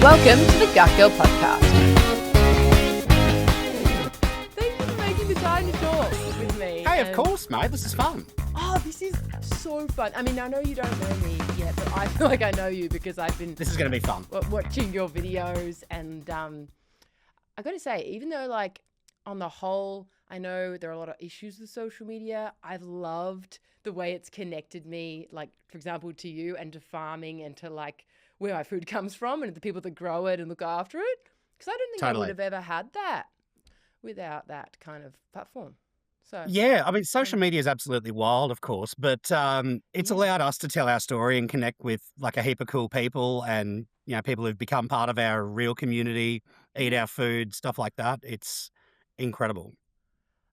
Welcome to the Gut Girl Podcast. Thank you for making the time to talk with me. Hey, of course, mate. This is fun. Oh, this is so fun. I mean, I know you don't know me yet, but I feel like I know you because I've been... This is going to be fun. Watching your videos, and I got to say, even though, like, on the whole, I know there are a lot of issues with social media, I've loved the way it's connected me, like, for example, to you and to farming and to, like, where my food comes from and the people that grow it and look after it. Because I don't think I would have ever had that without that kind of platform. So yeah, I mean, social media is absolutely wild, of course, but it's allowed us to tell our story and connect with like a heap of cool people and, you know, people who've become part of our real community, eat our food, stuff like that. It's incredible.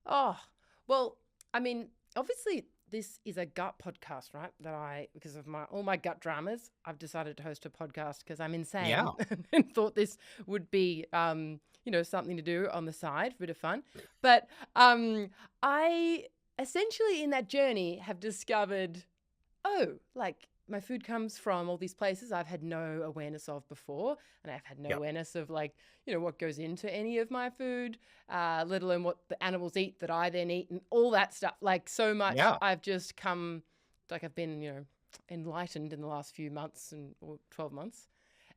Oh, well, I mean, obviously this is a gut podcast, right? Because of all my gut dramas, I've decided to host a podcast because I'm insane. Yeah. And thought this would be, something to do on the side, a bit of fun. But I essentially in that journey have discovered, my food comes from all these places I've had no awareness of before. And I've had no awareness of what goes into any of my food, let alone what the animals eat that I then eat and all that stuff. Like so much I've just come, I've been, enlightened in the last few months or 12 months.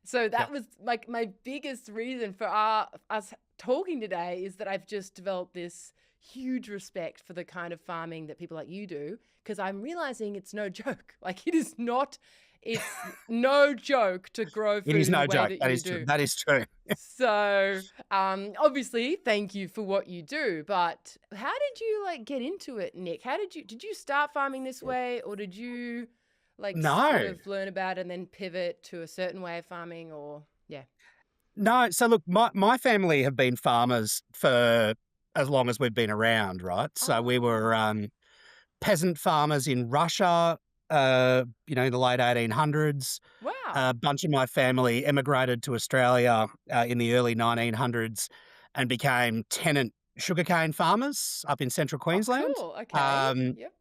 So that was like my biggest reason for us talking today is that I've just developed this huge respect for the kind of farming that people like you do, because I'm realizing it's no joke. Like it's no joke to grow food. It is no joke. That is true. That is true. So obviously, thank you for what you do. But how did you get into it, Nick? Did you start farming this way, or did you sort of learn about it and then pivot to a certain way of farming, or No. So look, my family have been farmers for as long as we've been around, right? So we were peasant farmers in Russia, in the late 1800s. Wow. A bunch of my family emigrated to Australia in the early 1900s and became tenant sugarcane farmers up in central Queensland. Oh, cool. Okay. Yep.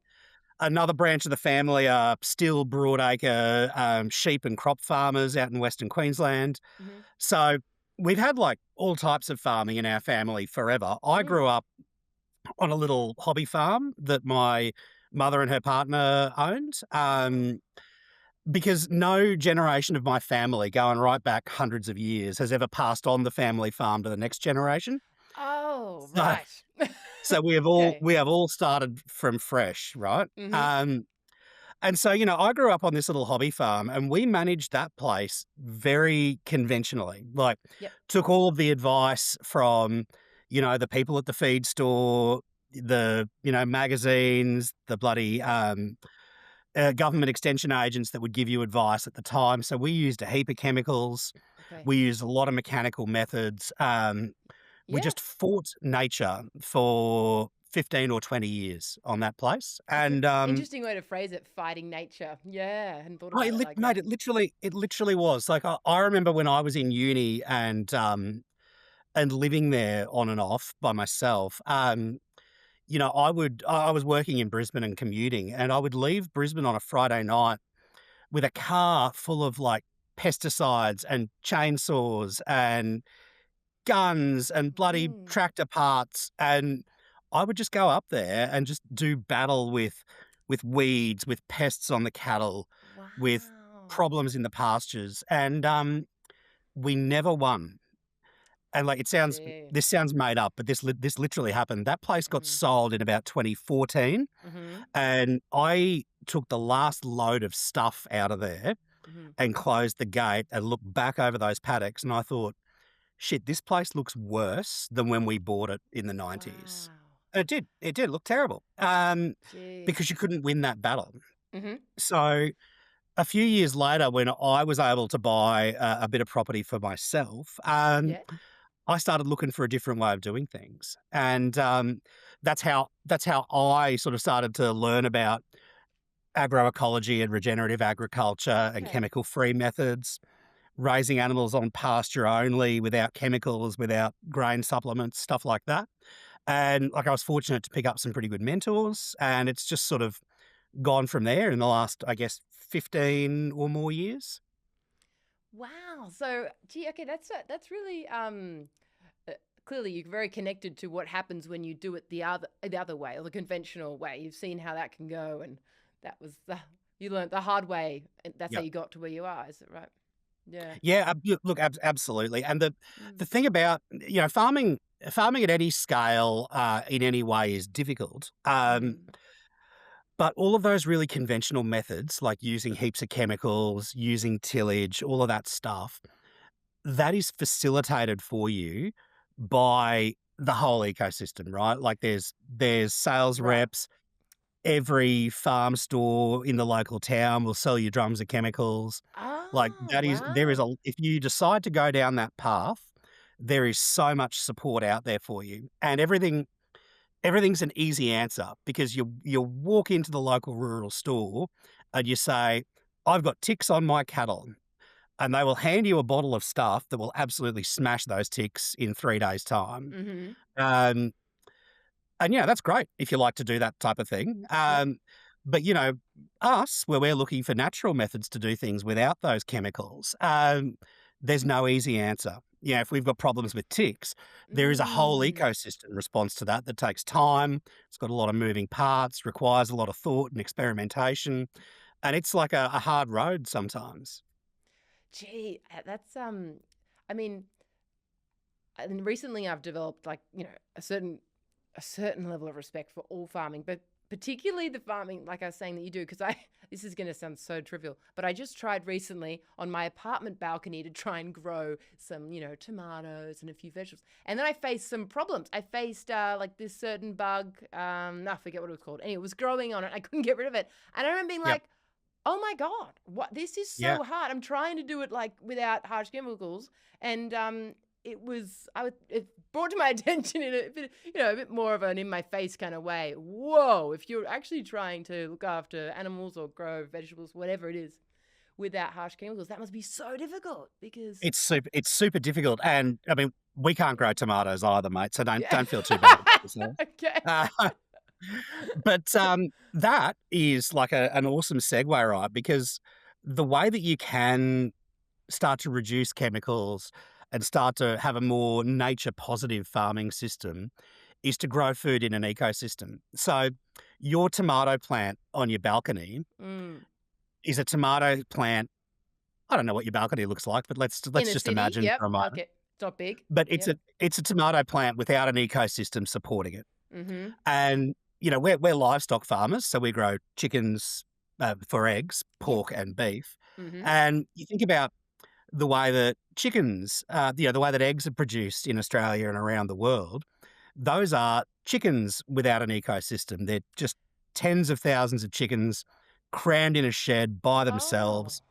Another branch of the family are still broadacre sheep and crop farmers out in Western Queensland. Mm-hmm. So we've had all types of farming in our family forever. I grew up on a little hobby farm that my mother and her partner owned, because no generation of my family, going right back hundreds of years, has ever passed on the family farm to the next generation. Oh, right. So we have all started from fresh, right? Mm-hmm. And so, I grew up on this little hobby farm and we managed that place very conventionally. Took all of the advice from, the people at the feed store, the, magazines, the bloody government extension agents that would give you advice at the time. So we used a heap of chemicals. Okay. We used a lot of mechanical methods. We just fought nature for 15 or 20 years on that place. And interesting way to phrase it, fighting nature. Yeah, I hadn't thought about it mate, that. It literally was. I remember when I was in uni and living there on and off by myself. I was working in Brisbane and commuting, and I would leave Brisbane on a Friday night with a car full of pesticides and chainsaws and guns and bloody tractor parts, and I would just go up there and just do battle with weeds, with pests on the cattle, with problems in the pastures, and we never won. And this sounds made up, but this literally happened. That place got sold in about 2014, and I took the last load of stuff out of there and closed the gate and looked back over those paddocks, and I thought, shit, this place looks worse than when we bought it in the 90s. Wow. And it did look terrible, because you couldn't win that battle. Mm-hmm. So a few years later, when I was able to buy a bit of property for myself, I started looking for a different way of doing things. And that's how I sort of started to learn about agroecology and regenerative agriculture and chemical-free methods, raising animals on pasture only, without chemicals, without grain supplements, stuff like that. And I was fortunate to pick up some pretty good mentors, and it's just sort of gone from there in the last, I guess, 15 or more years. Wow. So, gee, okay, that's really uh, clearly you're very connected to what happens when you do it the other way, or the conventional way. You've seen how that can go, and that was the you learned the hard way, and that's how Yeah. you got to where you are. Is it right? Yeah. Yeah, look, absolutely. And the Mm. thing about, farming at any scale, in any way is difficult. Mm. But all of those really conventional methods, like using heaps of chemicals, using tillage, all of that stuff, that is facilitated for you by the whole ecosystem, right? Like there's sales Right. reps. Every farm store in the local town will sell you drums of chemicals. Like Oh, there is wow. if you decide to go down that path, there is so much support out there for you. And everything's an easy answer because you walk into the local rural store and you say, I've got ticks on my cattle. And they will hand you a bottle of stuff that will absolutely smash those ticks in 3 days' time. Mm-hmm. Um, and yeah, that's great if you like to do that type of thing. Yep. But us, where we're looking for natural methods to do things without those chemicals, there's no easy answer. Yeah, if we've got problems with ticks, there is a whole Mm. ecosystem response to that takes time. It's got a lot of moving parts, requires a lot of thought and experimentation, and it's like a hard road sometimes. Gee, I mean, and recently I've developed like, a certain level of respect for all farming, but particularly the farming, like I was saying that you do, because this is going to sound so trivial, but I just tried recently on my apartment balcony to try and grow some, tomatoes and a few vegetables. And then I faced some problems. I faced like this certain bug, I forget what it was called. And it was growing on it. I couldn't get rid of it. And I remember being Yep. like, oh my God, what this is Yeah. so hard. I'm trying to do it like without harsh chemicals. And it brought to my attention in a bit more of an in my face kind of way. Whoa, if you're actually trying to look after animals or grow vegetables, whatever it is, without harsh chemicals, that must be so difficult because It's super difficult, and I mean, we can't grow tomatoes either, mate. So don't yeah. don't feel too bad about yourself. Okay. Uh, but that is like an awesome segue, right? Because the way that you can start to reduce chemicals and start to have a more nature positive farming system is to grow food in an ecosystem. So your tomato plant on your balcony Mm. is a tomato plant. I don't know what your balcony looks like, but In let's a just city, imagine yep. for a moment. Okay. It's not big. But Yep. it's a tomato plant without an ecosystem supporting it. Mm-hmm. And we're livestock farmers, so we grow chickens for eggs, Yep. pork, and beef. Mm-hmm. And you think about the way that chickens, the way that eggs are produced in Australia and around the world. Those are chickens without an ecosystem. They're just tens of thousands of chickens crammed in a shed by Oh. themselves,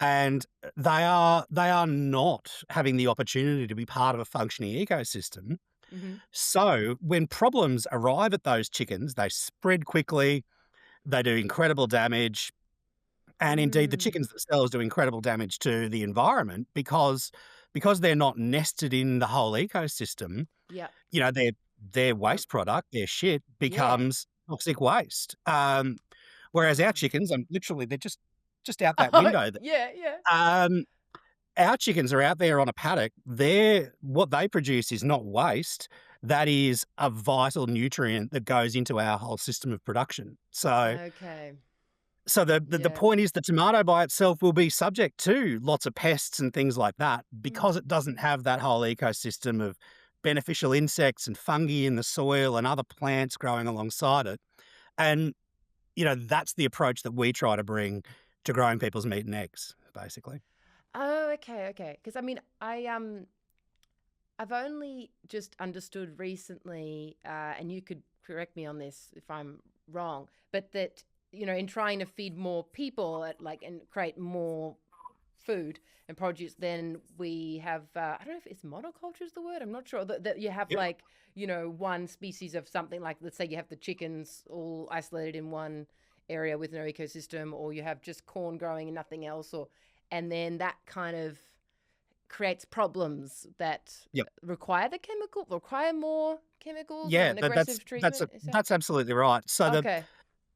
and they are not having the opportunity to be part of a functioning ecosystem. Mm-hmm. So when problems arrive at those chickens, they spread quickly, they do incredible damage, and indeed the Mm. chickens themselves do incredible damage to the environment because they're not nested in the whole ecosystem. Yep. Their Um, waste product, their shit, yeah. becomes toxic waste. Whereas our Wow. chickens, literally, they're just out that Oh, window. yeah, yeah. Um, our chickens are out there on a paddock. What they produce is not waste. That is a vital nutrient that goes into our whole system of production. Okay. So the Yeah. point is the tomato by itself will be subject to lots of pests and things like that Mm. because it doesn't have that whole ecosystem of beneficial insects and fungi in the soil and other plants growing alongside it. And that's the approach that we try to bring to growing people's meat and eggs, basically. Oh, okay, okay. Because I mean, I've only just understood recently, and you could correct me on this if I'm wrong, but that in trying to feed more people and create more food and produce, then we have I don't know if it's monoculture is the word. I'm not sure that you have Yep. like one species of something like, let's say you have the chickens all isolated in one area with no ecosystem, or you have just corn growing and nothing else, and then that kind of creates problems that Yep. require more chemicals Yeah, and that, that's aggressive that's treatment. a, Is that that's absolutely right. So okay?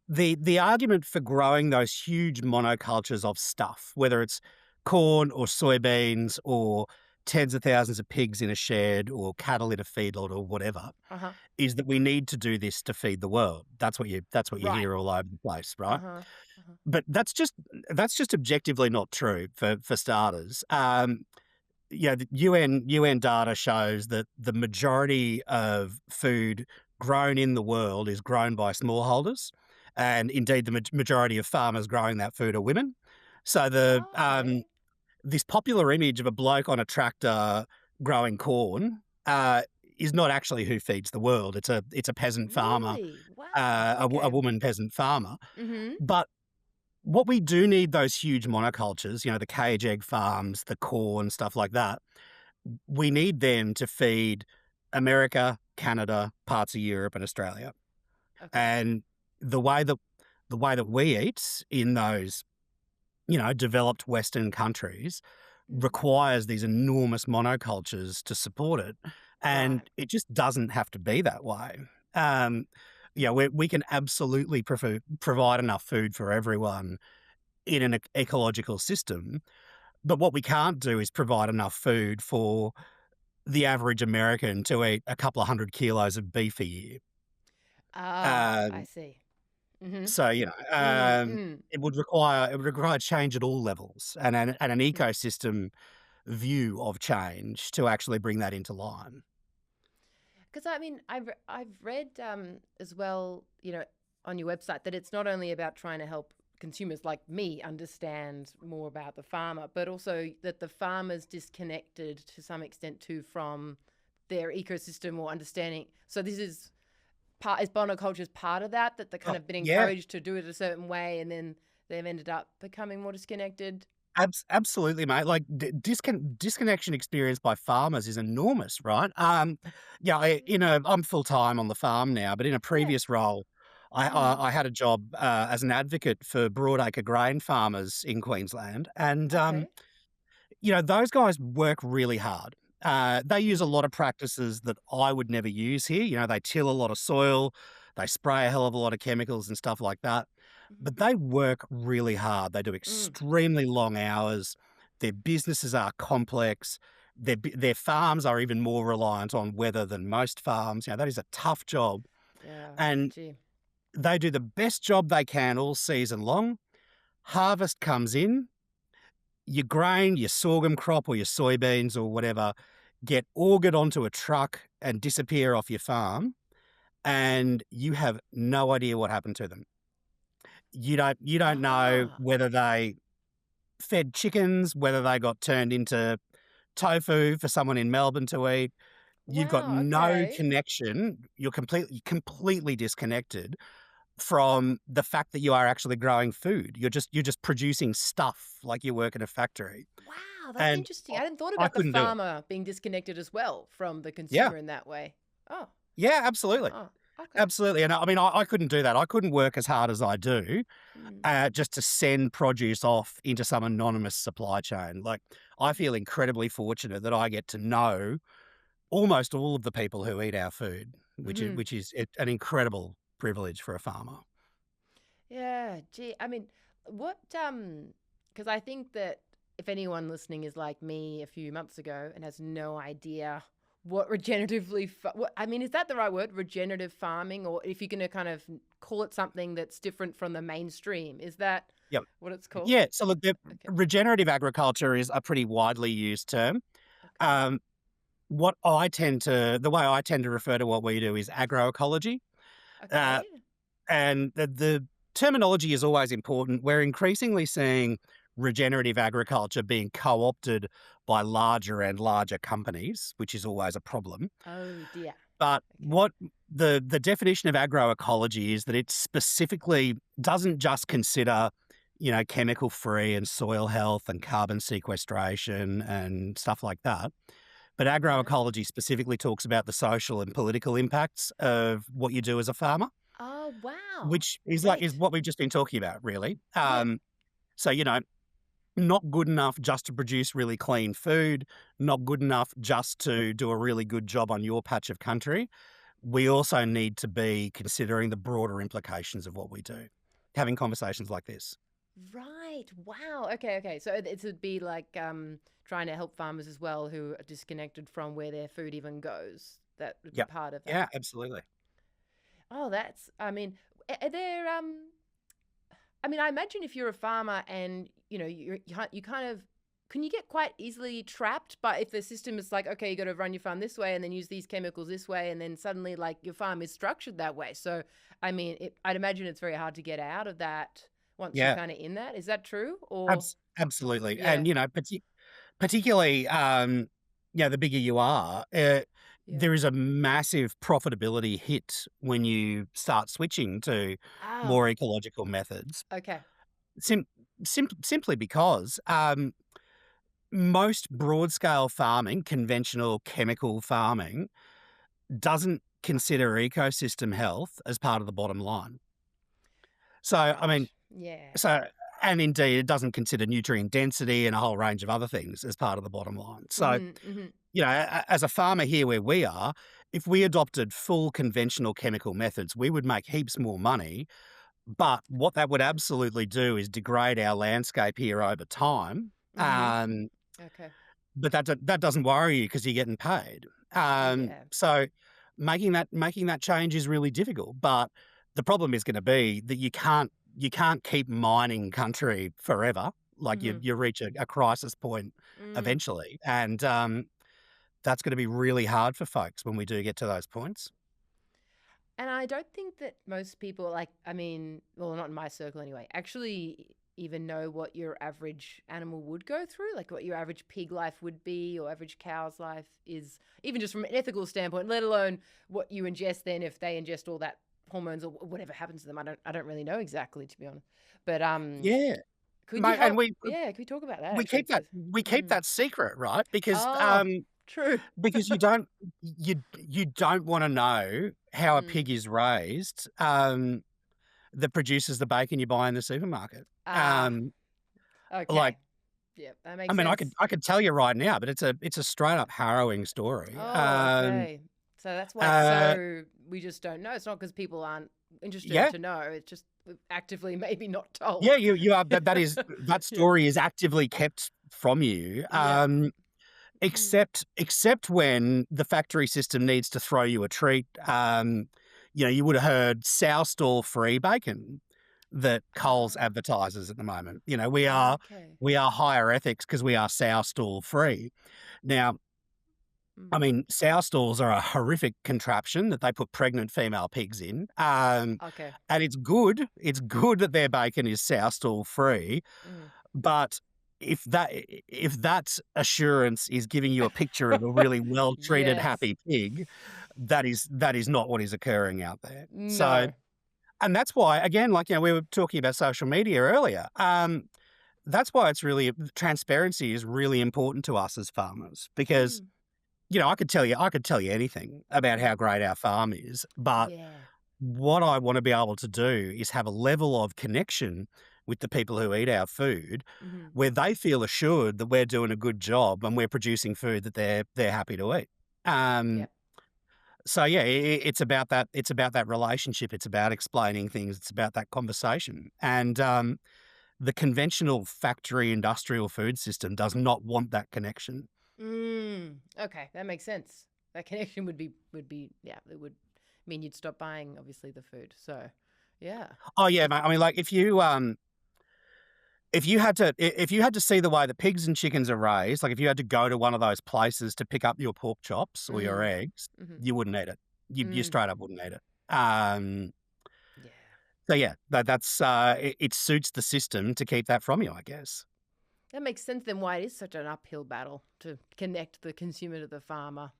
the argument for growing those huge monocultures of stuff, whether it's corn or soybeans or tens of thousands of pigs in a shed or cattle in a feedlot or whatever, Uh-huh. is that we need to do this to feed the world. That's what you Right. hear all over the place, right? Uh-huh. Uh-huh. But that's just objectively not true for starters. Yeah, the UN data shows that the majority of food grown in the world is grown by smallholders, and indeed the majority of farmers growing that food are women. So Okay. this popular image of a bloke on a tractor growing corn is not actually who feeds the world. It's a peasant farmer, Really? Wow. a Okay. woman peasant farmer. Mm-hmm. But what we do need, those huge monocultures, the cage egg farms, the corn, stuff like that, we need them to feed America, Canada, parts of Europe and Australia. Okay. And the way that we eat in those, developed Western countries Mm. requires these enormous monocultures to support it. And Right. it just doesn't have to be that way. Um, we can absolutely provide enough food for everyone in an ecological system. But what we can't do is provide enough food for the average American to eat a couple of 100 kilos of beef a year. Ah, I Um, see. Mm-hmm. so Mm-mm. it would require change at all levels and an ecosystem view of change to actually bring that into line. Because I mean, I've read as well, on your website that it's not only about trying to help consumers like me understand more about the farmer, but also that the farmer's disconnected to some extent too from their ecosystem or understanding. So this is monocultures part of that they're kind Oh, of been yeah, encouraged to do it a certain way, and then they've ended up becoming more disconnected. absolutely, mate. Like disconnection experience by farmers is enormous, right? Yeah, I'm full time on the farm now, but in a Yeah. previous role, I, Mm. I, I had a job as an advocate for broadacre grain farmers in Queensland, and Okay. those guys work really hard. They use a Mm. lot of practices that I would never use here. They till a lot of soil, they spray a hell of a lot of chemicals and stuff like that. But they work really hard. They do Mm. extremely long hours. Their businesses are complex. Their farms are even more reliant on weather than most farms. That is a tough job. Yeah. And Gee. they do the best job they can all season long. Harvest comes in, your grain, your sorghum crop or your soybeans or whatever get augered onto a truck and disappear off your farm, and you have no idea what happened to them. You don't know Ah. whether they fed chickens, whether they got turned into tofu for someone in Melbourne to eat. You've got Wow. no Okay. connection. You're completely disconnected from the fact that you are actually growing food. You're just producing stuff like you work in a factory. Wow, that's And interesting. I hadn't thought I about the couldn't do it. farmer being disconnected as well from the Yeah. consumer in that way. Oh, Yeah, absolutely. oh, okay. Absolutely. And I mean, I couldn't do that. I couldn't work as hard as I do Mm. just to send produce off into some anonymous supply chain. Like, I feel incredibly fortunate that I get to know almost all of the people who eat our food, which is, Hmm. which is an incredible privilege for a farmer. Yeah, gee, I mean, because I think that if anyone listening is like me a few months ago and has no idea what I mean, is that the right word? Regenerative farming, or if you're going to kind of call it something that's different from the mainstream, is that Yep. what it's called? Yeah. So, look, Okay. regenerative agriculture is a pretty widely used term. Okay. Um, the way I tend to refer to what we do is agroecology. Uh, Okay. and the terminology is always important. We're increasingly seeing regenerative agriculture being co-opted by larger and larger companies, which is always a problem. Oh dear. But Okay. what the definition of agroecology is that it specifically doesn't just consider, chemical free and soil health and carbon sequestration and stuff like that. But Okay. agroecology specifically talks about the social and political impacts of what you do as a farmer, Oh wow. which is Great. what we've just been talking about, really. Yeah. So, not good enough just to produce really clean food, not good enough just to do a really good job on your patch of country. We also need to be considering the broader implications of what we do, having conversations like this. Right. Right. Wow. Okay. Okay. So it would be like trying to help farmers as well who are disconnected from where their food even goes. That would be Yep. part of that. Yeah, absolutely. Oh, that's. I mean, are there? I mean, I imagine if you're a farmer and you kind of can you get quite easily trapped, but if the system is like, okay, you got to run your farm this way and then use these chemicals this way, and then suddenly like your farm is structured that way. So, I mean, I'd imagine it's very hard to get out of that once you're Yeah, kind of in that. Is that true? Or absolutely. yeah, And, particularly, the bigger you are, yeah. there is a massive profitability hit when you start switching to Oh, more ecological methods. okay. Sim- simply because most broad scale farming, conventional chemical farming, doesn't consider ecosystem health as part of the bottom line. So, I Right. mean, Yeah. so, and indeed, it doesn't consider nutrient density and a whole range of other things as part of the bottom line. So, Mm-hmm. as a farmer here where we are, if we adopted full conventional chemical methods, we would make heaps more money. But what that would absolutely do is degrade our landscape here over time. Mm-hmm. Um, Okay. but that doesn't worry you because you're getting paid. Yeah. So making that change is really difficult. But the problem is going to be that you can't keep mining country forever. Like Mm-hmm. you reach a crisis point Mm. eventually, and that's going to be really hard for folks when we do get to those points. And I don't think that most people, like, I mean, well, not in my circle anyway, actually even know what your average animal would go through, like what your average pig life would be or average cow's life is, even just from an ethical standpoint, let alone what you ingest then if they ingest all that hormones or whatever happens to them. I don't really know exactly, to be honest. But Yeah, could you mate, and help? Yeah, could we talk about that we actually? keep that Because we keep mm. that secret, right? Because Oh, true. because you don't want to know how a Mm. pig is raised that produces the bacon you buy in the supermarket. Ah, Um, like, okay. Yeah, that I makes mean, I could sense. I could tell you right now, but it's a straight up harrowing story. Oh, okay. So that's why it's Uh, so we just don't know. It's not because people aren't interested yeah, to know. It's just we're actively maybe not yeah, told. you are that Yeah. story is actively kept from you. Yeah. Mm. Except when the factory system needs to throw you a treat. You would have heard sow stall free bacon that Coles Ah, advertises at the moment. We are okay. we are higher ethics because we are sow stall free. Now, I Mm. mean, sow stalls are a horrific contraption that they put pregnant female pigs in. Okay. And it's good. It's good that their bacon is sow stall free, Mm. but if that assurance is giving you a picture of a really well-treated, Yes. happy pig, that is not what is occurring out there. So, No. and that's why, again, like, we were talking about social media earlier. That's why transparency is really important to us as farmers because, Mm. I could tell you anything about Mm. how great our farm is, but Yeah. what I want to be able to do is have a level of connection with the people who eat our food Mm-hmm. where they feel assured that we're doing a good job and we're producing food that they're happy to eat. Um, Yep. so yeah, it's about that. It's about that relationship. It's about explaining things. It's about that conversation. And the conventional factory industrial food system does not want that connection. Okay, that makes sense. That connection would be yeah, it would mean you'd stop buying obviously the food. So, yeah. Oh yeah, mate. I mean, like if you had to see the way the pigs and chickens are raised, like if you had to go to one of those places to pick up your pork chops or your Mm. eggs, Mm-hmm. you wouldn't eat it. You Mm. straight up wouldn't eat it. Um, Yeah. so yeah, that's it suits the system to keep that from you, I guess. That makes sense then why it is such an uphill battle to connect the consumer to the farmer.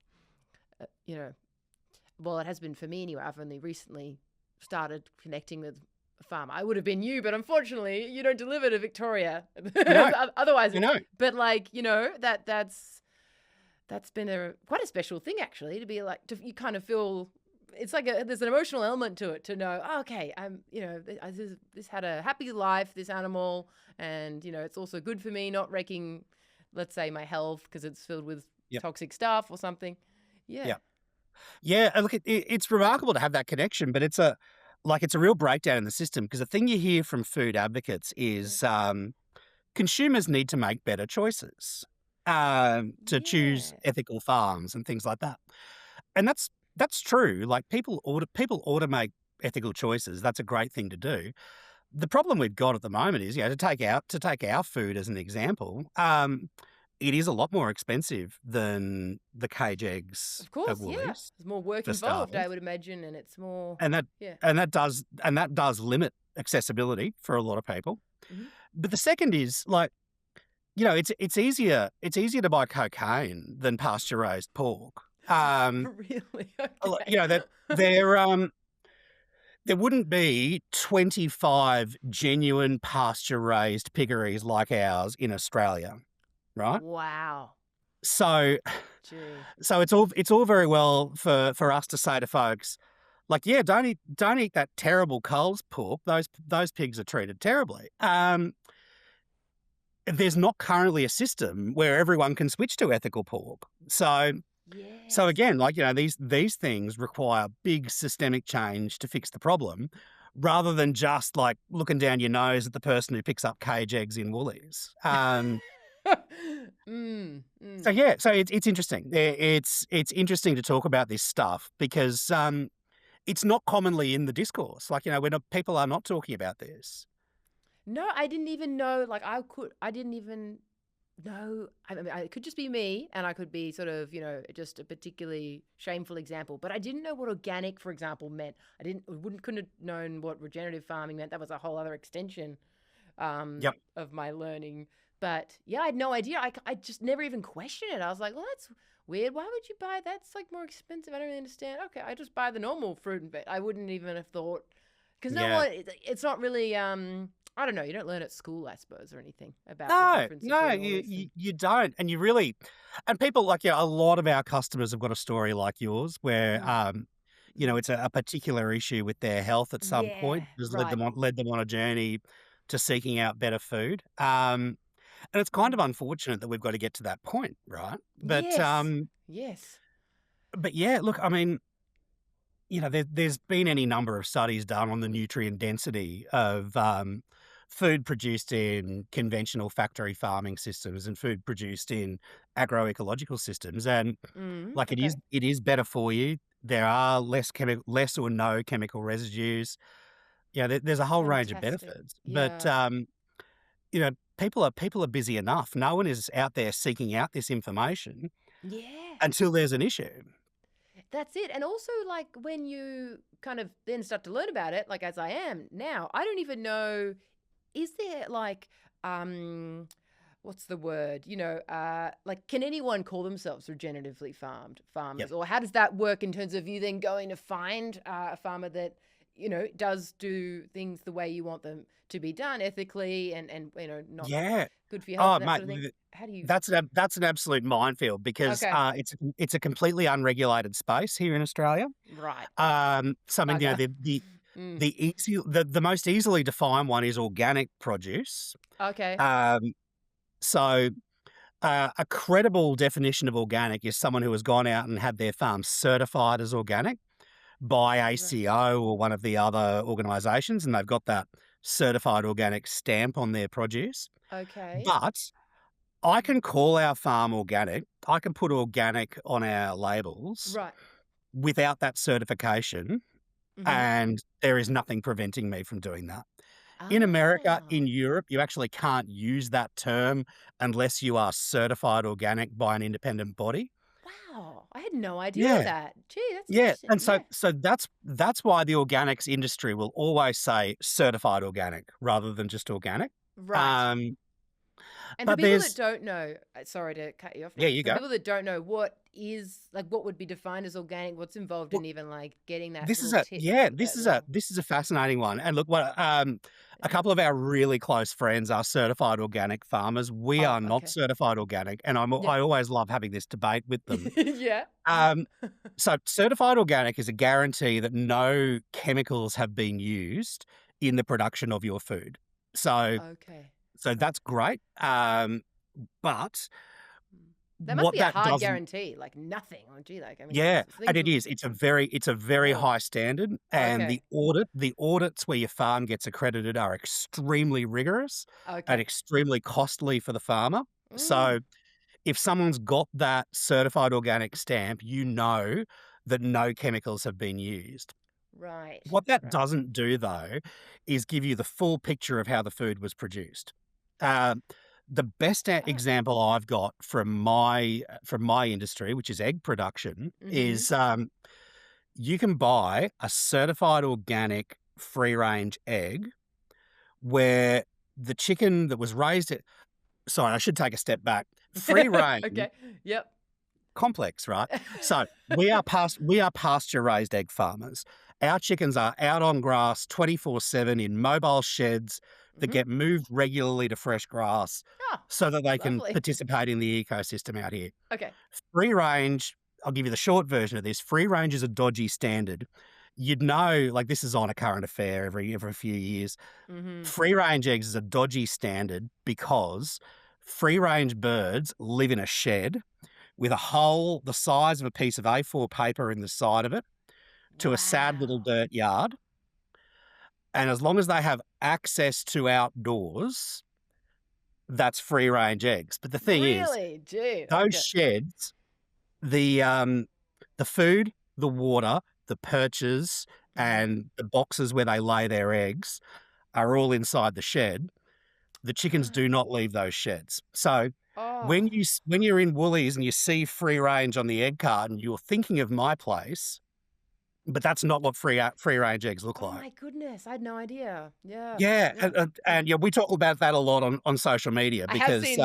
Uh, you know, well, it has been for me anyway. I've only recently started connecting with a farmer. I would have been you, but unfortunately, you don't deliver to Victoria. I know, Otherwise, I know. but like that's been a quite a special thing actually to be like you kind of feel it's like there's an emotional element to it to know okay this had a happy life this animal and it's also good for me not wrecking let's say my health because it's filled with Yep, toxic stuff or something. Yeah. yep. Yeah, and look, it's remarkable to have that connection, but it's a real breakdown in the system because the thing you hear from food advocates Yeah. is consumers need to make better choices to choose Yeah. ethical farms and things like that. And that's true. Like people ought to make ethical choices. That's a great thing to do. The problem we've got at the moment is, to take our food as an example, it is a lot more expensive than the cage eggs Of at course, yeah. Woolies, There's more work for involved, I starters, would imagine, and it's more, and that yeah. and that does limit accessibility for a lot of people. Hmm. But the second is, like, it's easier to buy cocaine than pasture-raised pork. Really? That Okay. there wouldn't be 25 genuine pasture-raised piggeries like ours in Australia, right? Wow. So Gee. so it's all very well for us to say to folks, like, yeah, don't eat that terrible Coles pork. Those pigs are treated terribly. There's not currently a system where everyone can switch to ethical pork. So Yes. again, like, these things require big systemic change to fix the problem, rather than just like looking down your nose at the person who picks up cage eggs in Woolies. Mm, So mm. yeah, so it's interesting. It's interesting to talk about this stuff because it's not commonly in the discourse. Like, people are not talking about this. No, I didn't even know. Like, I didn't even know. I mean, it could just be me, and I could be sort of, just a particularly shameful example. But I didn't know what organic, for example, meant. Couldn't have known what regenerative farming meant. That was a whole other extension Yep. of my learning. But yeah, I had no idea. I just never even questioned it. I was like, well, that's weird. Why would you buy that's like more expensive? I don't really understand. Okay, I just buy the normal fruit and veg. I wouldn't even have thought, because no Yeah. one. It's not really. I don't know. You don't learn at school, I suppose, or anything about the No, difference no, between all you, this. you you don't, and you really, and people, like, a lot of our customers have got a story like yours where Mm, mm. it's a particular issue with their health at some Yeah. point has led Right. them on a journey to seeking out better food. And it's kind of Mm. unfortunate that we've got to get to that point, right? But Yes. Yes. yeah, look, I mean, there's been any number of studies done on the nutrient density of food produced in conventional factory farming systems and food produced in agroecological systems, and Mm. like, Okay. it is better for you. There are less or no chemical residues. There's a whole range of Fantastic. benefits, but Yeah. people are busy enough. No one is out there seeking out this information Yeah. until there's an issue. That's it. And also, like, when you kind of then start to learn about it, like as I am now, I don't even know, is there like, what's the word? Like, can anyone call themselves regeneratively farmed Yep. farmers? Or how does that work in terms of you then going to find a farmer that, does do things the way you want them to be done ethically and not Yeah. good for your health Oh, and that mate, sort of thing? How do you? that's an absolute minefield because Okay. it's a completely unregulated space here in Australia. Right. So I mean, Bugger. the Mm. the most easily defined one is organic produce. Okay. Um, so a credible definition of organic is someone who has gone out and had their farm certified as organic by Right. ACO or one of the other organisations, and they've got that certified organic stamp on their produce. Okay. But I can call our farm organic. I can put organic on our labels Right. without that certification, Mhm. and there is nothing preventing me from doing that. In America, Ah. in Europe, you actually can't use that term unless you are certified organic by an independent body. Wow. I had no idea Yeah. that. Gee, that's Yeah, interesting. and so Yeah. so that's why the organics industry will always say certified organic rather than just organic. Right. Um, And for but people that there's don't know, sorry to cut you off, Yeah, Nick. you For go. people that don't know, what would be defined as organic? What's involved Well, in even like getting that this is little a tick, yeah, that little? this is a fascinating one. And look, what a Yeah. couple of our really close friends are certified organic farmers. We Oh, are not okay. certified organic, and Yeah. I always love having this debate with them. Yeah. Yeah. Um, so certified organic is a guarantee that no chemicals have been used in the production of your food. So Okay. so that's great. But That must what be a that hard doesn't guarantee, like nothing. Oh, gee, like, I mean, Yeah, and things it will. is. It's a very Oh, high standard, and okay. the audits where your farm gets accredited are extremely rigorous and Okay. extremely costly for the farmer. Mm, So, if someone's got that certified organic stamp, you know that no chemicals have been used. right. What that Right. doesn't do, though, is give you the full picture of how the food was produced. Um, the best Oh. example I've got from my industry, which is egg production, Mm-hmm. is you can buy a certified organic free range egg where the chicken that was raised at, sorry, I should take a step back. Free range, Okay. Yep. complex, right? So we are pasture raised egg farmers. Our chickens are out on grass 24/7 in mobile sheds that Mm-hmm. get moved regularly to fresh grass Oh, so that they can lovely. participate in the ecosystem out here. Okay. Free range, I'll give you the short version of this. Free range is a dodgy standard. You'd know, like this is on a current affair every few years. Mm-hmm. Free range eggs is a dodgy standard because free range birds live in a shed with a hole the size of a piece of A4 paper in the side of it to a sad little Wow. dirt yard. And as long as they have access to outdoors, that's free range eggs. But the thing is, Really? Gee. those Okay. sheds, the food, the water, the perches, Mm-hmm. and the boxes where they lay their eggs are all inside the shed. The chickens do not leave those sheds. So Oh. when you're in Woolies and you see free range on the egg carton, you're thinking of my place, but that's not what free range eggs look Oh like. my goodness. I had no idea. Yeah. Yeah, Yeah. and yeah, we talk about that a lot on social media I have because seen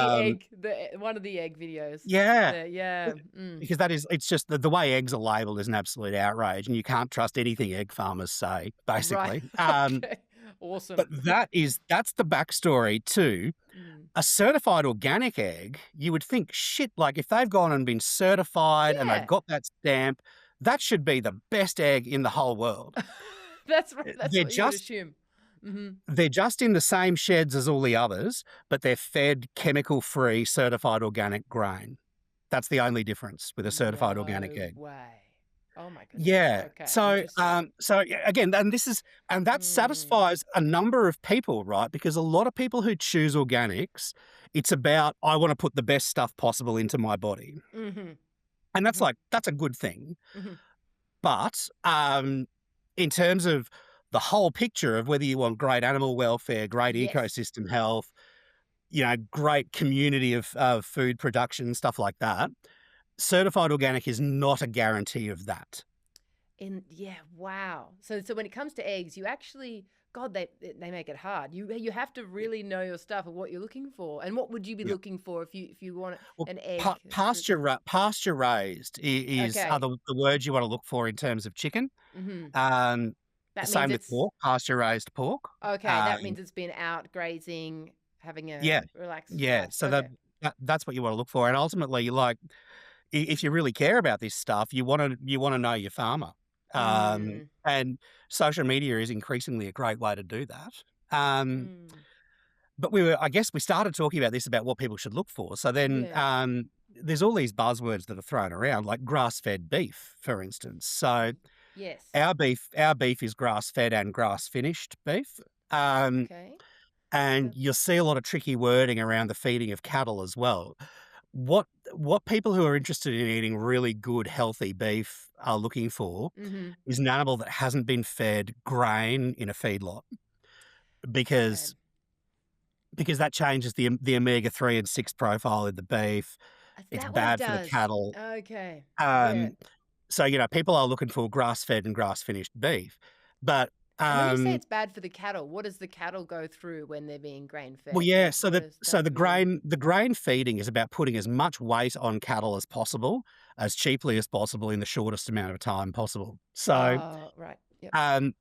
the egg, one of the egg videos. yeah, Yeah. Mm. because it's just the way eggs are labeled is an absolute outrage, and you can't trust anything egg farmers say, Right. basically. Okay. But Awesome. that's the backstory to Mm. a certified organic egg. You would think, shit, like if they've gone and been certified and they've Yeah. got that stamp, that should be the best egg in the whole world. That's right. That's They're what you would just assume. Mm-hmm. they're just in the same sheds as all the others, but they're fed chemical-free certified organic grain. That's the only difference with a certified organic No egg. way. Oh my goodness. Yeah. Okay. So, Interesting. yeah, again, and that Mm. satisfies a number of people, right? Because a lot of people who choose organics, it's about, I want to put the best stuff possible into my body. Mm-hmm. And Mm-hmm. that's a good thing. Mm-hmm. But in terms of the whole picture of whether you want great animal welfare, great Yes. ecosystem health, great community of food production, stuff like that, certified organic is not a guarantee of that. Yeah, wow. So when it comes to eggs, you actually, God, they make it hard. You have to really know your stuff and what you're looking for. And what would you be Yeah. looking for if you want Well, an egg? pasture raised are Okay. the words you want to look for in terms of chicken. Mm-hmm. Um, That means Same with it's pork, pasture raised pork. okay. Um, That means it's been out grazing, having a yeah, relaxed yeah. life. So Okay. that's what you want to look for. And ultimately, like if you really care about this stuff, you want to know your farmer. Mm. And social media is increasingly a great way to do that. Um, Mm. but I guess we started talking about this about what people should look for. So then Yeah. there's all these buzzwords that are thrown around, like grass-fed beef, for instance. So Yes. our beef is grass-fed and grass-finished beef. Okay. And Yep. you'll see a lot of tricky wording around the feeding of cattle as well. What people who are interested in eating really good, healthy beef are looking for Mm-hmm. is an animal that hasn't been fed grain in a feedlot Okay. because that changes the omega-3 and 6 profile in the beef. Is It's that what it bad for the does? cattle. Okay. Yeah. Um, so, people are looking for grass-fed and grass-finished beef. But, And when you say um, it's bad for the cattle, what does the cattle go through when they're being grain well, fed? yeah, What does that the mean? grain feeding is about putting as much weight on cattle as possible, as cheaply as possible in the shortest amount of time possible. So, Oh, right. Yep. um,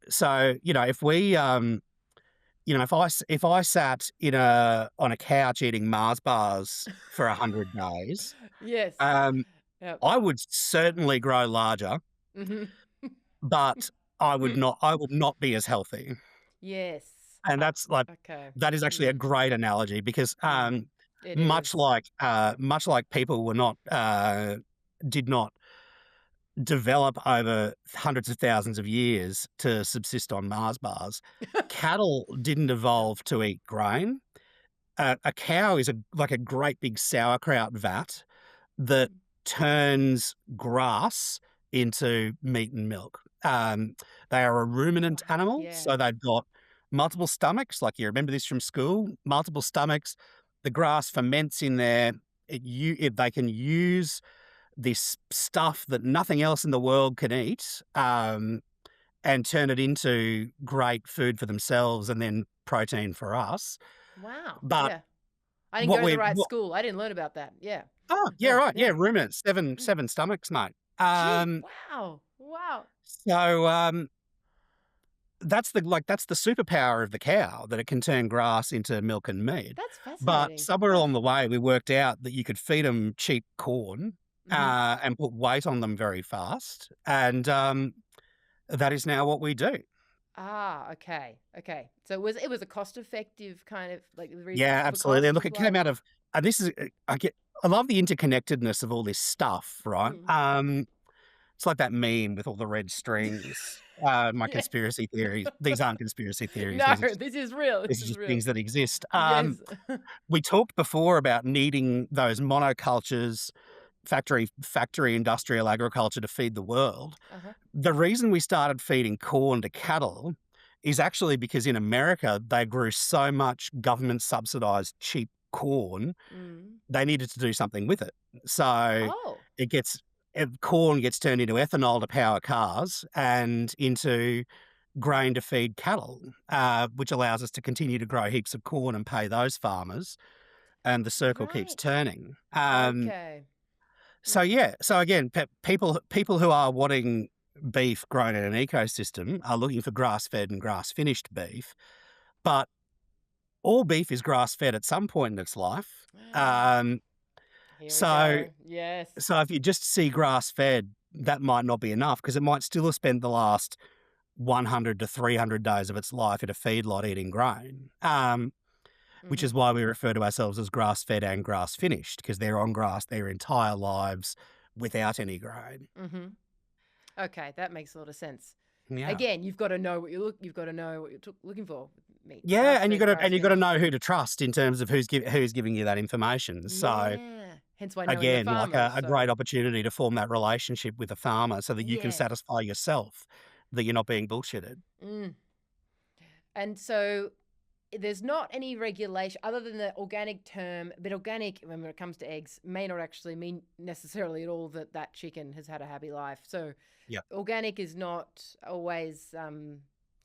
if we, if I sat on a couch eating Mars bars for 100 days, Yes. um, Yep. I would certainly grow larger, Mm-hmm. but I would not be as healthy. Yes. And Okay. that is actually a Mm. great analogy because, Mm. It is. much like people were not did not develop over hundreds of thousands of years to subsist on Mars bars, cattle didn't No. evolve to eat grain. A cow is like a great big sauerkraut vat that Mm. turns grass into meat and milk. They are a ruminant Wow. animal, Yeah. so they've got multiple stomachs. Like you remember this from school, multiple stomachs. The grass ferments in there. They can use this stuff that nothing else in the world can eat, and turn it into great food for themselves and then protein for us. Wow. But Yeah. I didn't what go to the we're right what school. I didn't learn about that. Yeah. Oh, yeah, right, yeah, Yeah. ruminants, Mm. seven stomachs, mate. Gee. Wow. Wow. So, that's the superpower of the cow, that it can turn grass into milk and meat. That's But fascinating. somewhere Gosh. along the way, we worked out that you could feed them cheap corn, Mm-hmm. and put weight on them very fast, and, that is now what we do. Ah, okay. Okay. So it was a cost effective kind of like the reason Yeah, for absolutely. cost Look, was it came like out of and this is I love the interconnectedness of all this stuff, right? mm. It's like that meme with all the red strings. My Yes. conspiracy theories. These aren't conspiracy theories. No, this is real. This These are is just real. things that exist. Yes. We talked before about needing those monocultures, factory industrial agriculture to feed the world. Uh-huh. The reason we started feeding corn to cattle is actually because in America they grew so much government subsidized cheap corn, Mm. they needed to do something with it. So Oh. it gets corn gets turned into ethanol to power cars and into grain to feed cattle, which allows us to continue to grow heaps of corn and pay those farmers, and the circle keeps Right. turning. Okay. So Mm. yeah, so again, people who are wanting beef grown in an ecosystem are looking for grass fed and grass finished beef, but all beef is grass fed at some point in its life. Um, Here we so go. Yes. so if you just see grass fed, that might not be enough because it might still have spent the last 100 to 300 days of its life at a feedlot eating grain. Which Mm-hmm. is why we refer to ourselves as grass fed and grass finished, because they're on grass their entire lives without any grain. Mm-hmm. Okay, that makes a lot of sense. Yeah. Again, you've got to know what you've got to know what you're looking for with meat. Yeah, Grass and you fed, got to grass and you got to finished. know who to trust in terms of who's giving you that information. So Yeah. Hence why knowing the again, like farmers. a So great opportunity to form that relationship with a farmer so that you can yeah. satisfy yourself that you're not being bullshitted. Mm. And so there's not any regulation other than the organic term, but organic, when it comes to eggs, may not actually mean necessarily at all that that chicken has had a happy life. So Yeah. organic is not always,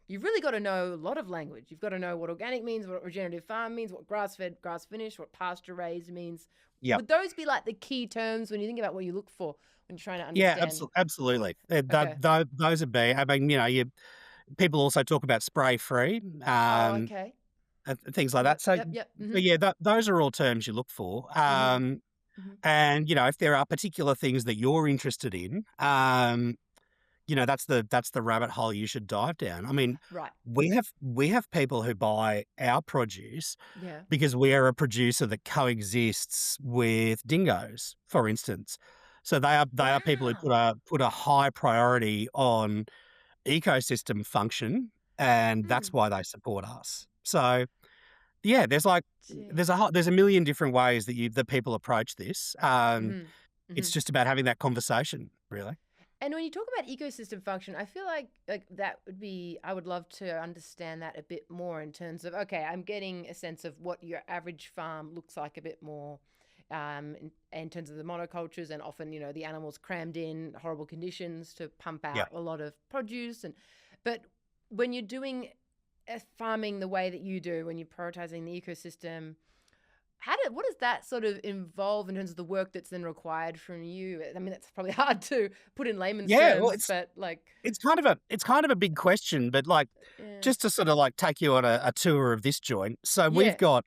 you've really got to know a lot of language. You've got to know what organic means, what regenerative farm means, what grass-fed, grass-finished, what pasture-raised means. Yeah. Would those be like the key terms when you think about what you look for when you're trying to Yeah, understand? absolutely. Okay. Those would be, I mean, people also talk about spray free. Oh, okay. Things like that. Yep, So, yep, yep. so yeah, those are all terms you look for. Mm-hmm. Mm-hmm. And if there are particular things that you're interested in, that's the rabbit hole you should dive down. I mean, Right. we have people who buy our produce Yeah. because we are a producer that coexists with dingoes, for instance. So they are people who Wow. put a high priority on ecosystem function, and that's Hmm. why they support us. So yeah, Gee. there's a million different ways that people approach this. Mm-hmm. Mm-hmm. It's just about having that conversation, really. And when you talk about ecosystem function, I feel like that would be, I would love to understand that a bit more in terms of, okay, I'm getting a sense of what your average farm looks like a bit more, in terms of the monocultures, and often, the animals crammed in horrible conditions to pump Yeah. out a lot of produce. But when you're doing farming the way that you do, when you're prioritizing the ecosystem, what does that sort of involve in terms of the work that's then required from you? I mean, that's probably hard to put in layman's Yeah, well, terms, but like, it's kind of a big question, but like yeah, just to sort of like take you on a tour of this joint. So yeah. we've got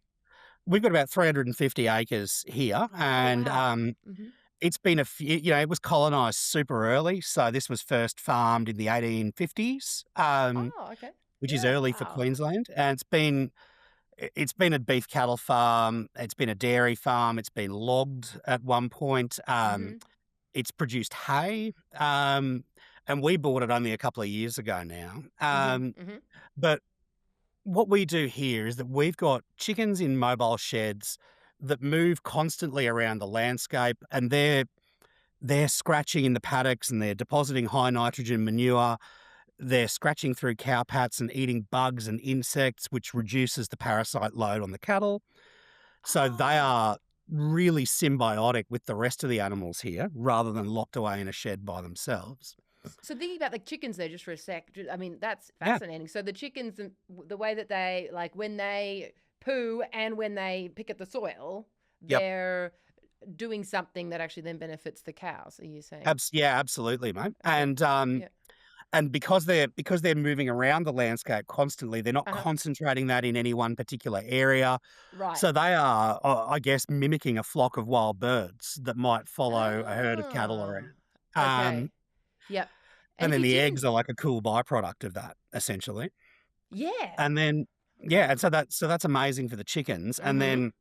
about 350 acres here, Oh and wow. Mm-hmm. it's been it was colonized super early. So this was first farmed in the 1850s, Oh, okay. which is Yeah. early for Wow. Queensland, and it's been It's been a beef cattle farm. It's been a dairy farm. It's been logged at one point. Mm-hmm. It's produced hay. And we bought it only a couple of years ago now. Mm-hmm. Mm-hmm. But what we do here is that we've got chickens in mobile sheds that move constantly around the landscape, and they're scratching in the paddocks and they're depositing high nitrogen manure. They're scratching through cow pats and eating bugs and insects, which reduces the parasite load on the cattle. So they Oh. are really symbiotic with the rest of the animals here rather than locked away in a shed by themselves. So thinking about the chickens there just for a sec, I mean, that's Yeah. fascinating. So the chickens, the way that they, like when they poo and when they pick at the soil, Yep. they're doing something that actually then benefits the cows, are you saying? Yeah, absolutely, mate. Okay. Yeah. And because they're moving around the landscape constantly, they're not Uh-huh. concentrating that in any one particular area. Right. So they are, I guess, mimicking a flock of wild birds that might follow a herd of cattle Ah. around. Okay. Yep. And And if then your the eggs chickens, are like a cool byproduct of that, essentially. yeah. And then, yeah, and so that's amazing for the chickens. And Mm-hmm. then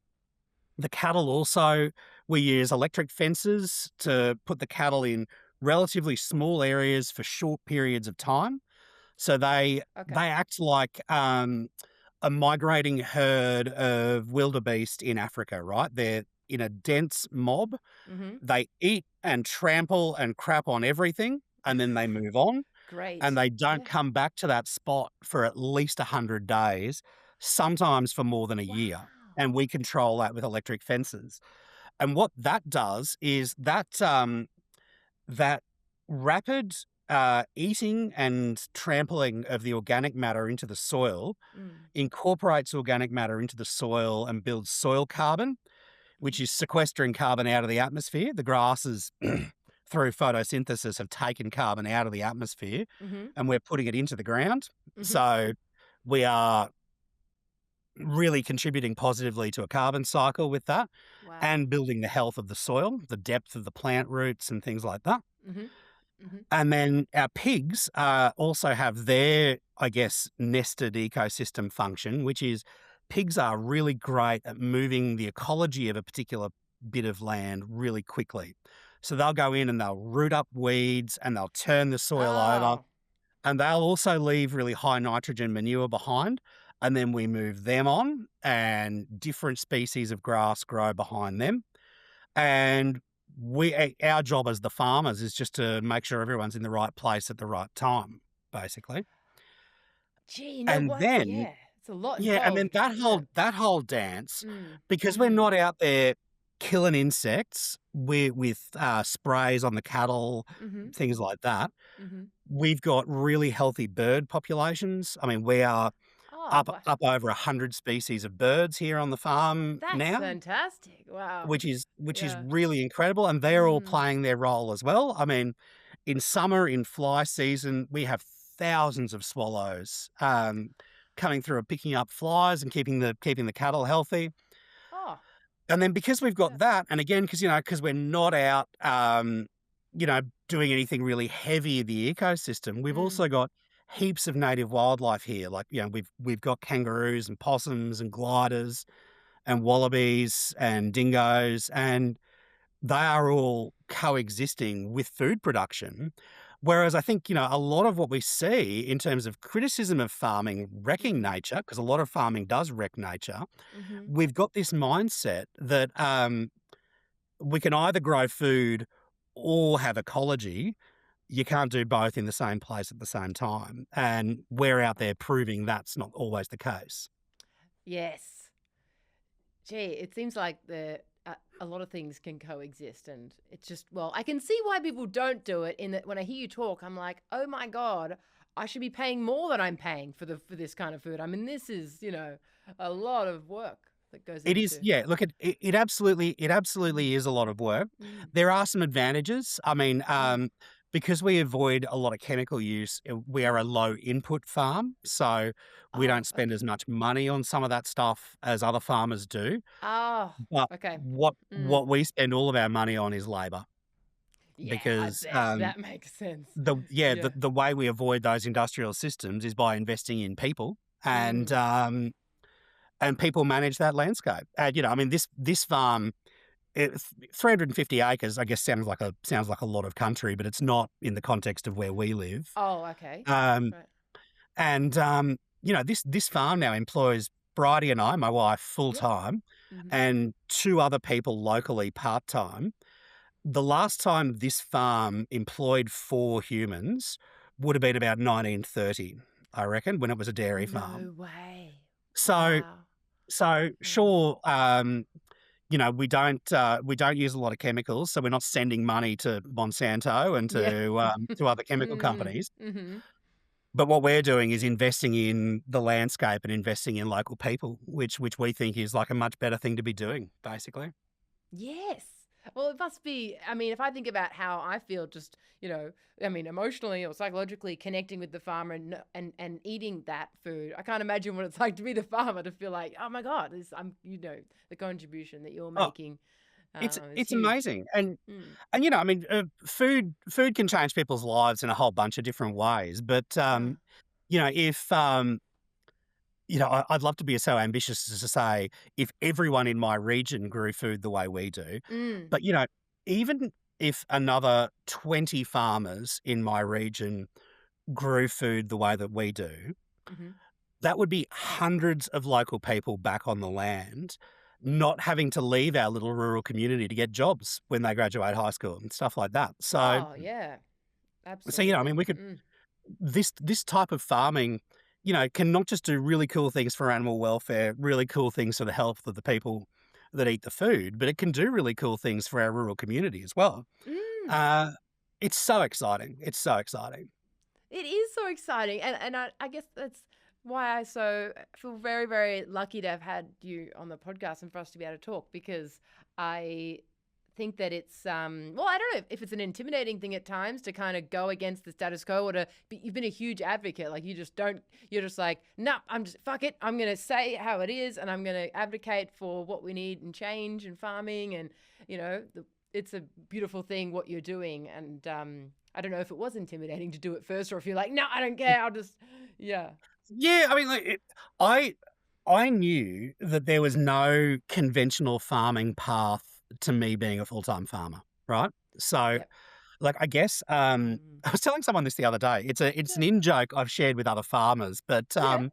the cattle also, we use electric fences to put the cattle in relatively small areas for short periods of time. So Okay. they act like a migrating herd of wildebeest in Africa, right? They're in a dense mob. Mm-hmm. They eat and trample and crap on everything, and then they move on. And Great. they don't Yeah. come back to that spot for at least 100 days, sometimes for more than a Wow. year. And we control that with electric fences. And what that does is that rapid eating and trampling of the organic matter into the soil Mm. incorporates organic matter into the soil and builds soil carbon, which is sequestering carbon out of the atmosphere. The grasses, through photosynthesis, have taken carbon out of the atmosphere Mm-hmm. and we're putting it into the ground. Mm-hmm. So we are really contributing positively to a carbon cycle with that Wow. and building the health of the soil, the depth of the plant roots and things like that. Mm-hmm. Mm-hmm. And then our pigs also have their, I guess, nested ecosystem function, which is pigs are really great at moving the ecology of a particular bit of land really quickly. So they'll go in and they'll root up weeds and they'll turn the soil over, Oh. and they'll also leave really high nitrogen manure behind. And then we move them on and different species of grass grow behind them. And our job as the farmers is just to make sure everyone's in the right place at the right time, basically. Gee, you know And what? then, Yeah. It's a lot yeah, and then involved. Yeah. that whole dance, Mm. because we're Mm. not out there killing insects with sprays on the cattle, Mm-hmm. things like that. Mm-hmm. We've got really healthy bird populations. I mean, we are Oh, up over 100 species of birds here on the farm that's now, fantastic. Wow. which is Yeah. really incredible, and they're all Mm. playing their role as well. I mean, in summer, in fly season, we have thousands of swallows coming through and picking up flies and keeping the cattle healthy. Oh, And then because we've yeah. got that, and again, because we're not out, doing anything really heavy in the ecosystem, we've Mm. also got heaps of native wildlife here. Like, we've got kangaroos and possums and gliders and wallabies and dingoes, and they are all coexisting with food production. Whereas I think, a lot of what we see in terms of criticism of farming wrecking Mm. nature, because a lot of farming does wreck nature, Mm-hmm. we've got this mindset that we can either grow food or have ecology. You can't do both in the same place at the same time. And we're out there proving that's not always the case. Yes. Gee, it seems like a lot of things can coexist, and it's just, well, I can see why people don't do it. In that, when I hear you talk, I'm like, oh my God, I should be paying more than I'm paying for this kind of food. I mean, this is a lot of work that goes It is, into. yeah. Look, it absolutely Mm. is a lot of work. Mm. There are some advantages. I mean, Mm. because we avoid a lot of chemical use, we are a low input farm, so we Oh, don't spend okay. as much money on some of that stuff as other farmers do. Oh, But okay. what Mm. we spend all of our money on is labour, Yeah, I because bet that makes sense. Yeah. the way we avoid those industrial systems is by investing in people, and Mm. and people manage that landscape. And, I mean, this farm, 350 acres, I guess sounds like a lot of country, but it's not in the context of where we live. Oh, okay. Um, Right. and this farm now employs Bridie and I, my wife, full Yep. time, Hmm. and two other people locally part time. The last time this farm employed 4 humans would have been about 1930, I reckon, when it was a dairy farm. No way. So Wow. so Mm. sure, we don't use a lot of chemicals, so we're not sending money to Monsanto and Yeah. to other chemical Mm. companies. Hmm. But what we're doing is investing in the landscape and investing in local people, which we think is like a much better thing to be doing, basically. Yes. Well, it must be. I mean, if I think about how I feel, just I mean, emotionally or psychologically connecting with the farmer and eating that food, I can't imagine what it's like to be the farmer to feel like, oh my God, the contribution that you're Oh, making is it's huge. amazing, Mm. I mean, food can change people's lives in a whole bunch of different ways. But Oh. if I'd love to be so ambitious as to say if everyone in my region grew food the way we do, Mm. but even if another 20 farmers in my region grew food the way that we do, Mm-hmm. that would be hundreds of local people back on the land, not having to leave our little rural community to get jobs when they graduate high school and stuff like that. Oh yeah, I mean, absolutely. we could Mm. this type of farming, can not just do really cool things for animal welfare, really cool things for the health of the people that eat the food, but it can do really cool things for our rural community as well. Mm. Uh, it's so exciting. It's so exciting. It is so exciting, and I guess that's why feel very, very lucky to have had you on the podcast and for us to be able to talk, because I think that it's well, I don't know if it's an intimidating thing at times to kind of go against the status quo, or you've been a huge advocate. Like, you're just like, no, I'm just, fuck it, I'm gonna say how it is, and I'm gonna advocate for what we need and change in farming. And it's a beautiful thing what you're doing. And I don't know if it was intimidating to do it first, or if you're like, no, I don't care, I'll just, yeah. Yeah, I mean, I I knew that there was no conventional farming path to me being a full-time farmer, right? So, Yep. like, I guess, Mm. I was telling someone this the other day. It's an in-joke I've shared with other farmers, but, Okay.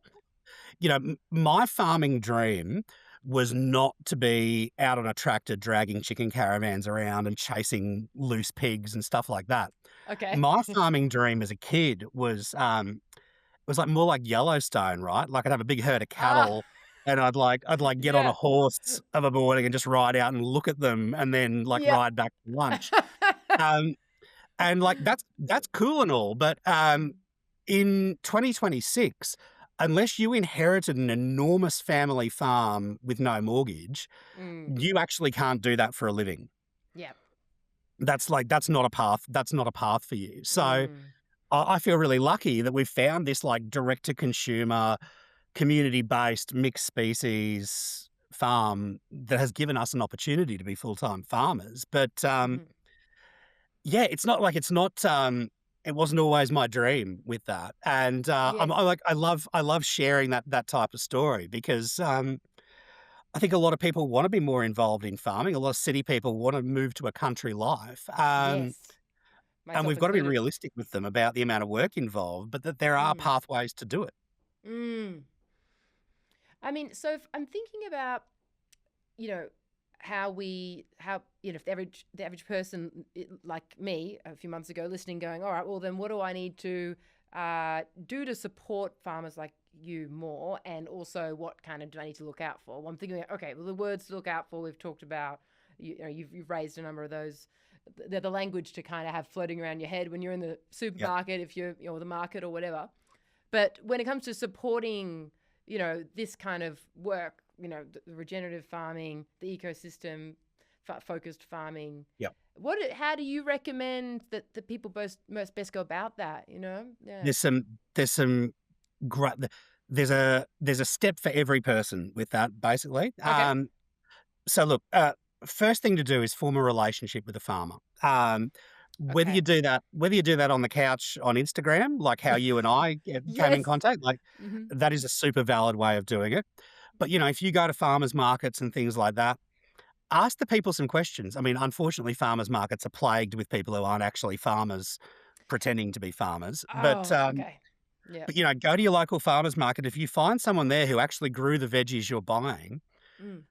my farming dream was not to be out on a tractor dragging chicken caravans around and chasing loose pigs and stuff like that. Okay. My farming dream as a kid was like more like Yellowstone, right? Like I'd have a big herd of Ah, cattle and I'd get on a yeah. horse of a morning and just ride out and look at them and then like Yep. ride back to lunch. Um, and like that's cool and all, but in 2026, unless you inherited an enormous family farm with no mortgage, Mm. you actually can't do that for a living. Yep. That's not a path. That's not a path for you. So Mm. I feel really lucky that we've found this like direct to consumer, community based, mixed species farm that has given us an opportunity to be full time farmers. But Mhm. yeah, it wasn't always my dream with that. And Yes. I love sharing that type of story because I think a lot of people want to be more involved in farming. A lot of city people want to move to a country life. Yes. And Myself we've got to be included. realistic with them about the amount of work involved, but that there are Mm. pathways to do it. Mm. I mean, so if I'm thinking about, you know, how if the average person, like me a few months ago, listening, going, all right, well then, what do I need to do to support farmers like you more, and also what kind of do I need to look out for? Well, I'm thinking, okay, well, the words to look out for we've talked about. You've raised a number of those. They're the language to kind of have floating around your head when you're in the Yep. supermarket, if you're, the market or whatever. But when it comes to supporting, this kind of work, the regenerative farming, the ecosystem focused farming, Yep. how do you recommend that the people most best go about that? Yeah. There's some great there's a step for every person with that basically. Okay. So look, first thing to do is form a relationship with a farmer. Okay. Whether you do that on the couch on Instagram, like how you and I came in Yes. contact, like Mm-hmm. that is a super valid way of doing it. But, if you go to farmers markets and things like that, ask the people some questions. I mean, unfortunately, farmers markets are plagued with people who aren't actually farmers pretending to be farmers. But, Oh, okay. Yeah. go to your local farmers market. If you find someone there who actually grew the veggies you're buying, Mm.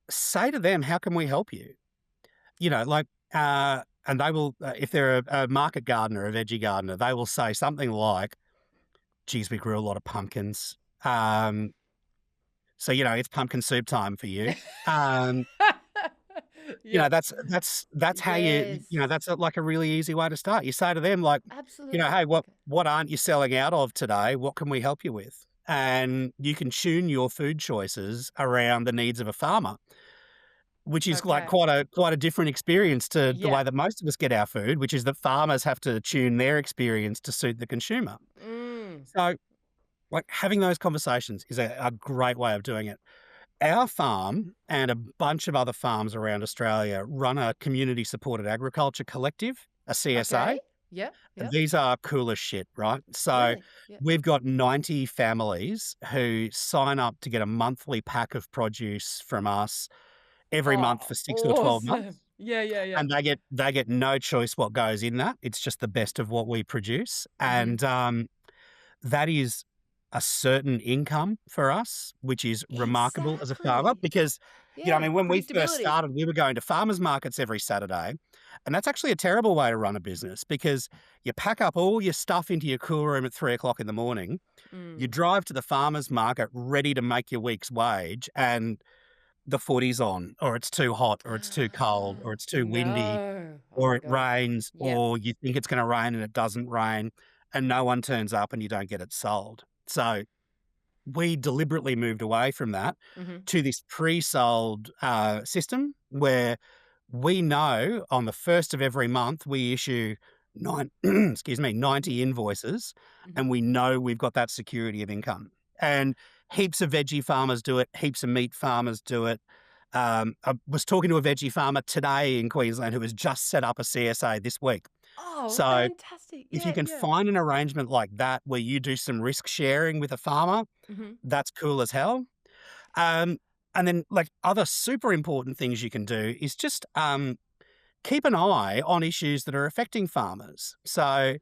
say to them, how can we help you? And they will, if they're a market gardener, a veggie gardener, they will say something like, geez, we grew a lot of pumpkins. So, it's pumpkin soup time for you. Um, Yep. that's how Yes. that's like a really easy way to start. You say to them like, Absolutely. hey, what Okay. what aren't you selling out of today? What can we help you with? And you can tune your food choices around the needs of a farmer, which is like Okay. quite a different experience to the Yeah. way that most of us get our food, which is that farmers have to tune their experience to suit the consumer. Mm. So, like having those conversations is a great way of doing it. Our farm and a bunch of other farms around Australia run a community supported agriculture collective, a CSA. Okay. Yep. And Yep. these are cool as shit, right? So Really? Yeah. we've got 90 families who sign up to get a monthly pack of produce from us every month Oh, for 6 or 12 awesome. months. Yeah. Yeah. Yeah. And they get no choice what goes in that. It's just the best of what we produce. Mm-hmm. And that is a certain income for us, which is remarkable as a farmer Exactly. because, I Yeah. mean, when we first Predictability. started, we were going to farmers markets every Saturday. And that's actually a terrible way to run a business because you pack up all your stuff into your cool room at 3 o'clock in the morning. You Mm. drive to the farmers market ready to make your week's wage and the footy's on, or it's too hot, or it's too cold, or it's too windy, No. Oh or my it God. rains, Yep. or you think it's going to rain and it doesn't rain, and no one turns up and you don't get it sold. So we deliberately moved away from that Mm-hmm. to this pre-sold system where we know on the first of every month we issue 90 invoices, Mm-hmm. and we know we've got that security of income. And heaps of veggie farmers do it, heaps of meat farmers do it. I was talking to a veggie farmer today in Queensland who has just set up a CSA this week. Oh, So fantastic. if you Yeah. can Yeah. find an arrangement like that where you do some risk sharing with a farmer, Mm-hmm. that's cool as hell. Um, and then, like, other super important things you can do is just keep an eye on issues that are affecting farmers. So,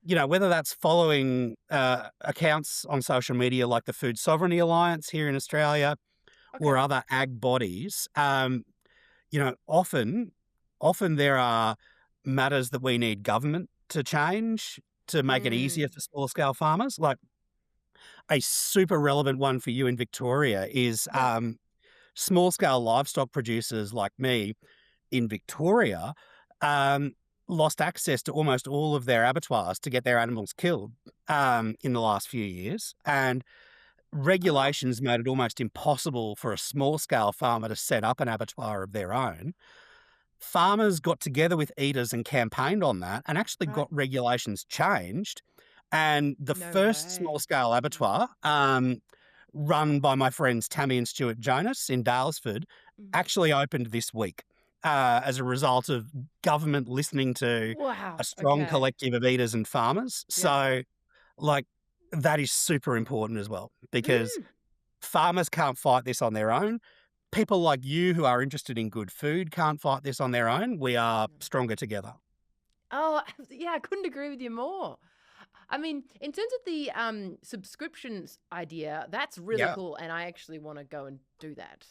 whether that's following accounts on social media like the Food Sovereignty Alliance here in Australia or Okay. other ag bodies, often there are matters that we need government to change to make it easier Mm. for small scale farmers. Like a super relevant one for you in Victoria is Yeah. small scale livestock producers like me in Victoria um, lost access to almost all of their abattoirs to get their animals killed in the last few years. And Oh. regulations made it almost impossible for a small scale farmer to set up an abattoir of their own. Farmers got together with eaters and campaigned on that and actually Right. got regulations changed. And the No first small way. scale Mm. abattoir, run by my friends Tammy and Stuart Jonas in Dalesford, Mm. actually opened this week as a result of government listening to a Wow. strong Okay. collective of eaters and farmers. Yeah. So, like, that is super important as well because Mm. farmers can't fight this on their own. People like you who are interested in good food can't fight this on their own. We are stronger together. Oh, yeah, I couldn't agree with you more. I mean, in terms of the subscriptions idea, that's really Yeah. cool, and I actually want to go and do that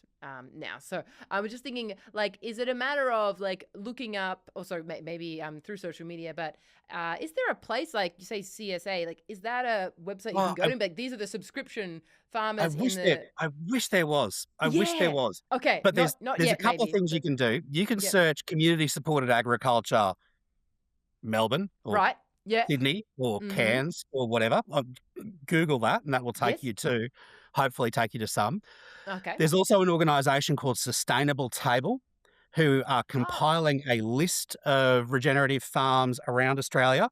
now. So I was just thinking, like, is it a matter of like looking up, or sorry, maybe through social media, but is there a place like you say CSA? Like, is that a website you can Oh, go to? And be like, these are the subscription I farmers in wish there the I wish there was. I wish there yeah. was. Okay, But not there's a yet, couple of maybe, things you but can do. You can yeah, search community supported agriculture Melbourne or right, yeah, Sydney or mm-hmm, Cairns or whatever. Google that and that will take yes, you to hopefully take you to some. okay, There's also an organisation called Sustainable Table who are oh. compiling a list of regenerative farms around Australia.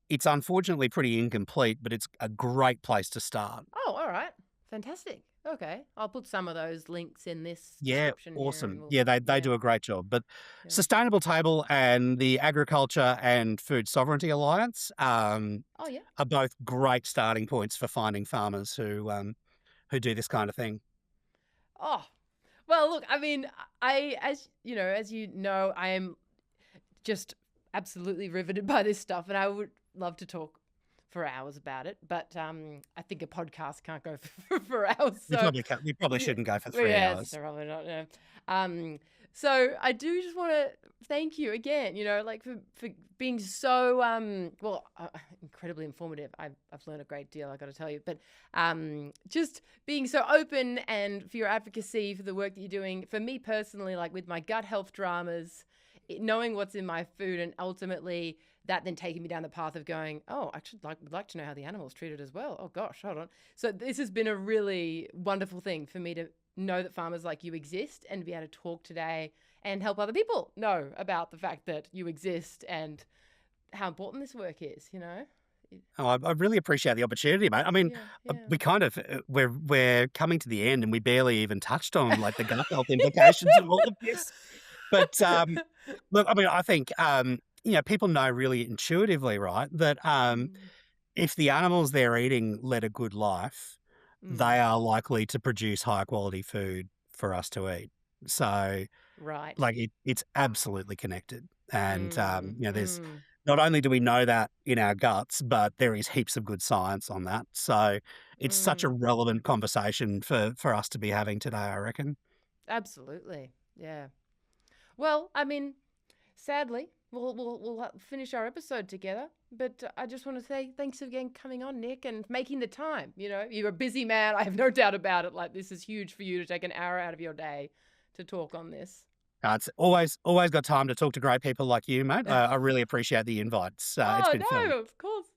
It's unfortunately pretty incomplete, but it's a great place to start. Oh, all right. Fantastic. Okay. I'll put some of those links in this Yeah, description here and awesome. we'll, Yeah, they yeah, do a great job. But yeah. Sustainable Table and the Agriculture and Food Sovereignty Alliance Oh, yeah. are both great starting points for finding farmers who do this kind of thing. Oh, well, look, I mean, as you know, I am just absolutely riveted by this stuff, and I would love to talk for hours about it. But I think a podcast can't go for hours. So We probably shouldn't go for 3 yes, hours. probably not. No. So I do just want to thank you again, like for being so, incredibly informative. I've learned a great deal, I got to tell you, but just being so open and for your advocacy, for the work that you're doing. For me personally, like with my gut health dramas, knowing what's in my food, and ultimately that then taking me down the path of going, oh, I would like to know how the animals treated as well. Oh gosh, hold on. So this has been a really wonderful thing for me to know that farmers like you exist, and to be able to talk today and help other people know about the fact that you exist and how important this work is, Oh, I really appreciate the opportunity, mate. I mean, Yeah. we kind of we're coming to the end, and we barely even touched on like the gut health implications of all of this. But look, I mean, I think people know really intuitively, right, that if the animals they're eating led a good life, they are likely to produce high quality food for us to eat. So, Right. like, it's absolutely connected. And, there's Mm. not only do we know that in our guts, but there is heaps of good science on that. So it's such a relevant conversation for us to be having today, I reckon. Absolutely. Yeah. Well, I mean, sadly, we'll finish our episode together. But I just want to say thanks again coming on, Nick, and making the time. You're a busy man. I have no doubt about it. Like, this is huge for you to take an hour out of your day to talk on this. It's always got time to talk to great people like you, mate. I really appreciate the invites. It's been fun. Of course.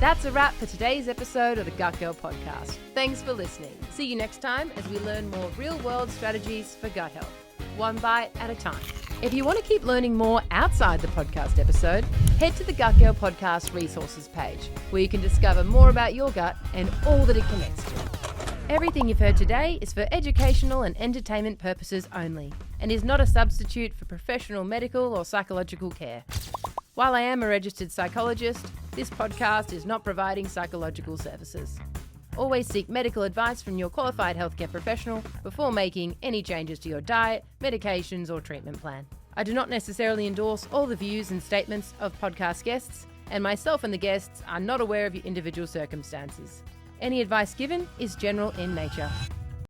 That's a wrap for today's episode of the Gut Girl podcast. Thanks for listening. See you next time as we learn more real-world strategies for gut health, one bite at a time. If you want to keep learning more outside the podcast episode, head to the Gut Girl podcast resources page, where you can discover more about your gut and all that it connects to. Everything you've heard today is for educational and entertainment purposes only, and is not a substitute for professional medical or psychological care. While I am a registered psychologist, this podcast is not providing psychological services. Always seek medical advice from your qualified healthcare professional before making any changes to your diet, medications, or treatment plan. I do not necessarily endorse all the views and statements of podcast guests, and myself and the guests are not aware of your individual circumstances. Any advice given is general in nature.